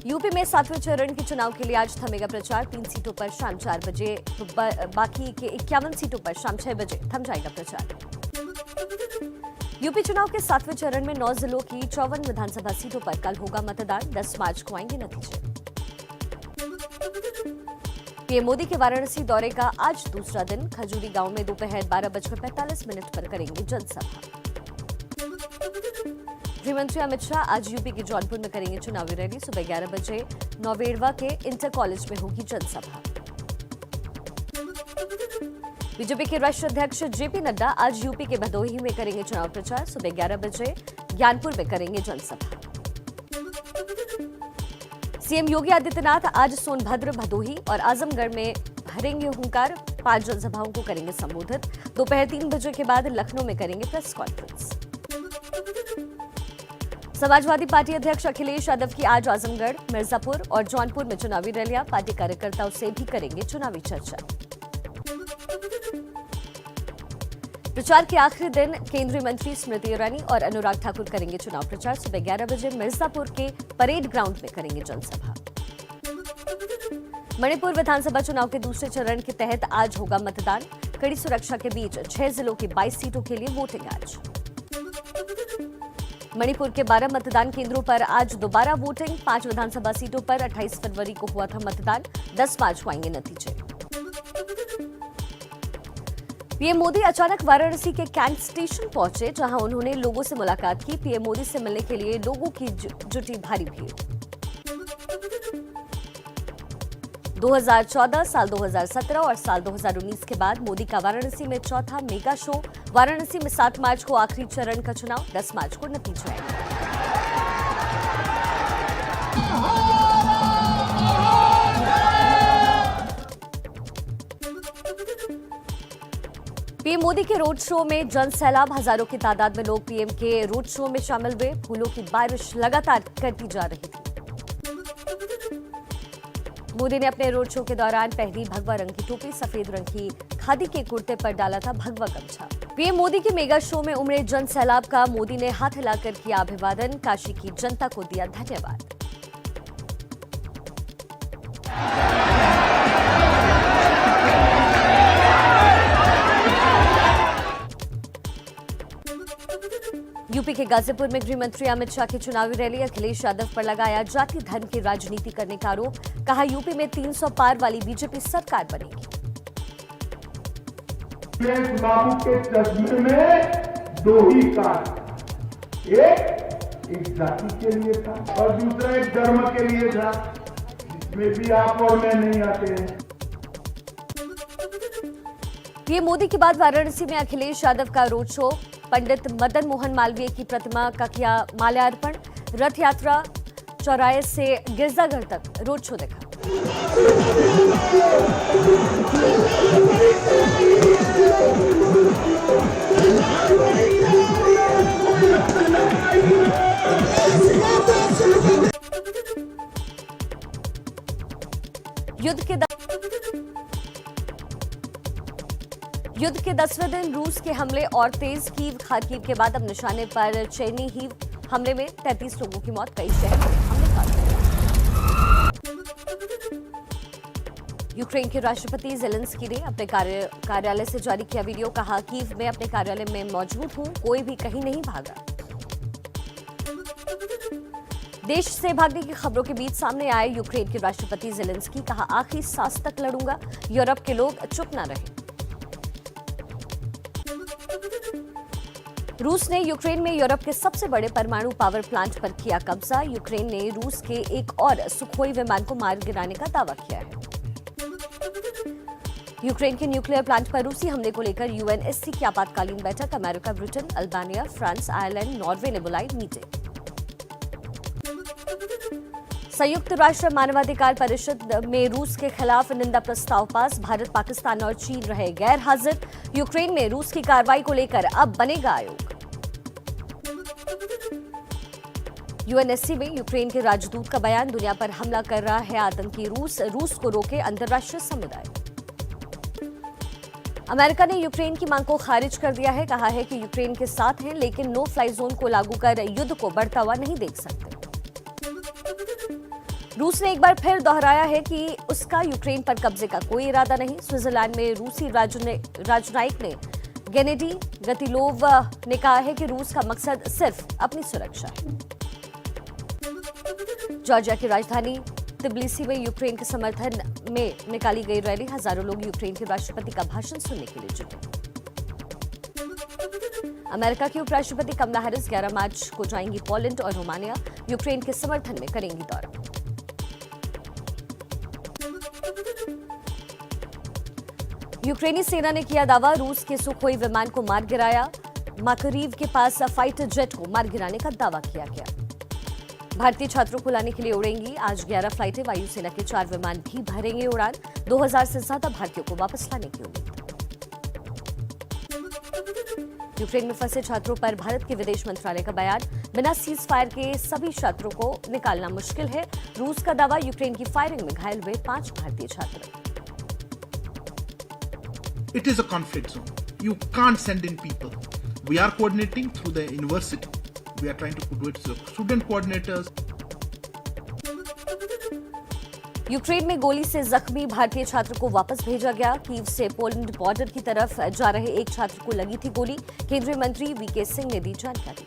UP में 7वें चरण के चुनाव के लिए आज थमेगा प्रचार। 3 सीटों पर शाम 4 बजे तो बाकी के 51 सीटों पर शाम 6 बजे थम जाएगा प्रचार। यूपी चुनाव के 7वें चरण में 9 जिलों की 54 विधानसभा सीटों पर कल होगा मतदान। 10 मार्च को आएंगे नतीजे। पीएम मोदी के वाराणसी दौरे का आज दूसरा दिन। खजूरी गांव में दोपहर 12:45 पर करेंगे जनसभा। गृहमंत्री अमित शाह आज यूपी के जौनपुर में करेंगे चुनावी रैली। सुबह 11 बजे नौवेड़वा के इंटर कॉलेज में होगी जनसभा। बीजेपी के राष्ट्रीय अध्यक्ष जेपी नड्डा आज यूपी के भदोही में करेंगे चुनाव प्रचार। सुबह 11 बजे ज्ञानपुर में करेंगे जनसभा। सीएम योगी आदित्यनाथ आज सोनभद्र, भदोही और आजमगढ़ में भरेंगे हुंकार। 5 जनसभाओं को करेंगे संबोधित। दोपहर 3 बजे के बाद लखनऊ में करेंगे प्रेस कॉन्फ्रेंस। समाजवादी पार्टी अध्यक्ष अखिलेश यादव की आज आजमगढ़, मिर्जापुर और जौनपुर में चुनावी रैलियां। पार्टी कार्यकर्ताओं से भी करेंगे चुनावी चर्चा। प्रचार के आखिरी दिन केंद्रीय मंत्री स्मृति ईरानी और अनुराग ठाकुर करेंगे चुनाव प्रचार। सुबह 11 बजे मिर्जापुर के परेड ग्राउंड में करेंगे जनसभा। मणिपुर विधानसभा चुनाव के दूसरे चरण के तहत आज होगा मतदान। कड़ी सुरक्षा के बीच 6 जिलों की 22 सीटों के लिए वोटिंग आज। मणिपुर के 12 मतदान केंद्रों पर आज दोबारा वोटिंग। 5 विधानसभा सीटों पर 28 फरवरी को हुआ था मतदान। 10 मार्च को आएंगे नतीजे। पीएम मोदी अचानक वाराणसी के कैंट स्टेशन पहुंचे, जहां उन्होंने लोगों से मुलाकात की। पीएम मोदी से मिलने के लिए लोगों की जुटी भारी भीड़। 2014, साल 2017 और साल 2019 के बाद मोदी का वाराणसी में चौथा मेगा शो। वाराणसी में 7 मार्च को आखिरी चरण का चुनाव। 10 मार्च को नतीजे आएंगे। पीएम मोदी के रोड शो में जन सैलाब। हजारों की तादाद में लोग पीएम के रोड शो में शामिल हुए। फूलों की बारिश लगातार करती जा रही थी। मोदी ने अपने रोड शो के दौरान पहली भगवा रंग की टोपी, सफेद रंग की खादी के कुर्ते पर डाला था भगवा गमछा। पीएम मोदी के मेगा शो में उमड़े जन सैलाब का मोदी ने हाथ हिलाकर किया अभिवादन। काशी की जनता को दिया धन्यवाद। यूपी के गाजीपुर में गृहमंत्री अमित शाह की चुनावी रैली। अखिलेश यादव पर लगाया जाति धर्म की राजनीति करने का आरोप। कहा यूपी में 300 पार वाली बीजेपी सरकार बनेगी। बाबू के चश्मे में 2 ही काट, एक जाति के लिए था और दूसरा एक धर्म के लिए था, जिसमें भी आप और मैं नहीं आते हैं। पीएम मोदी के बाद वाराणसी में अखिलेश यादव का रोड शो। पंडित मदन मोहन मालवीय की प्रतिमा का किया माल्यार्पण। रथ यात्रा चौराहे से गिरजाघर तक रोड शो देखा। युद्ध के 10वें दिन रूस के हमले और तेज कीव। खार्किव के बाद अब निशाने पर चेरनीहिव हमले में 33 लोगों की मौत। कई शहरों में हमले का। यूक्रेन के राष्ट्रपति ज़ेलेंस्की ने अपने कार्यालय से जारी किया वीडियो। कहा, कीव में अपने कार्यालय में मौजूद हूं, कोई भी कहीं नहीं भागा। देश से भागने की खबरों के बीच सामने आए यूक्रेन के राष्ट्रपति ज़ेलेंस्की। कहा, आखिरी सांस तक लड़ूंगा। यूरोप के लोग चुप न रहे। रूस ने यूक्रेन में यूरोप के सबसे बड़े परमाणु पावर प्लांट पर किया कब्जा। यूक्रेन ने रूस के एक और सुखोई विमान को मार गिराने का दावा किया है। यूक्रेन के न्यूक्लियर प्लांट पर रूसी हमले को लेकर यूएनएससी की आपातकालीन बैठक। America, Britain, Albania, France, Ireland, Norway ने बुलाई मीटिंग। संयुक्त राष्ट्र मानवाधिकार परिषद में रूस के खिलाफ निंदा प्रस्ताव पास। भारत, पाकिस्तान और चीन रहे गैर हाजिर। यूक्रेन में रूस की कार्रवाई को लेकर अब बनेगा आयोग। यूएनएससी में यूक्रेन के राजदूत का बयान। दुनिया पर हमला कर रहा है आतंकी रूस को रोके अंतर्राष्ट्रीय समुदाय। अमेरिका ने यूक्रेन की मांग को खारिज कर दिया है। कहा है कि यूक्रेन के साथ हैं, लेकिन नो फ्लाई जोन को लागू कर युद्ध को बढ़ता हुआ नहीं देख सकते। रूस ने एक बार फिर दोहराया है कि उसका यूक्रेन पर कब्जे का कोई इरादा नहीं। स्विट्जरलैंड में रूसी राजनयिक ने गेनेडी गतिलोव ने कहा है कि रूस का मकसद सिर्फ अपनी सुरक्षा है। जॉर्जिया की राजधानी तिब्लिसी में यूक्रेन के समर्थन में निकाली गई रैली। हजारों लोग यूक्रेन के राष्ट्रपति का भाषण सुनने के लिए जुटे। अमेरिका की उपराष्ट्रपति कमला हैरिस 11 मार्च को जाएंगी पोलैंड और रोमानिया। यूक्रेन के समर्थन में करेंगी दौरा। यूक्रेनी सेना ने किया दावा, रूस के सुखोई विमान को मार गिराया। माकरीव के पास फाइटर जेट को मार गिराने का दावा किया गया। भारतीय छात्रों को लाने के लिए उड़ेंगी आज 11 फ्लाइटें। वायुसेना के 4 विमान भी भरेंगे उड़ान। 2000 से ज्यादा भारतीयों को वापस लाने की उम्मीद। यूक्रेन में फंसे छात्रों पर भारत के विदेश मंत्रालय का बयान, बिना सीज फायर के सभी छात्रों को निकालना मुश्किल है। रूस का दावा, यूक्रेन की फायरिंग में घायल हुए 5 भारतीय छात्र। It is a conflict zone. You can't send in people. We are coordinating through the university. We are trying to do it through student coordinators. Ukraine में गोली से जख्मी भारतीय छात्र को वापस भेजा गया। कीव से पोलैंड बॉर्डर की तरफ जा रहे एक छात्र को लगी थी गोली। केंद्रीय मंत्री वीके सिंह ने दी जानकारी।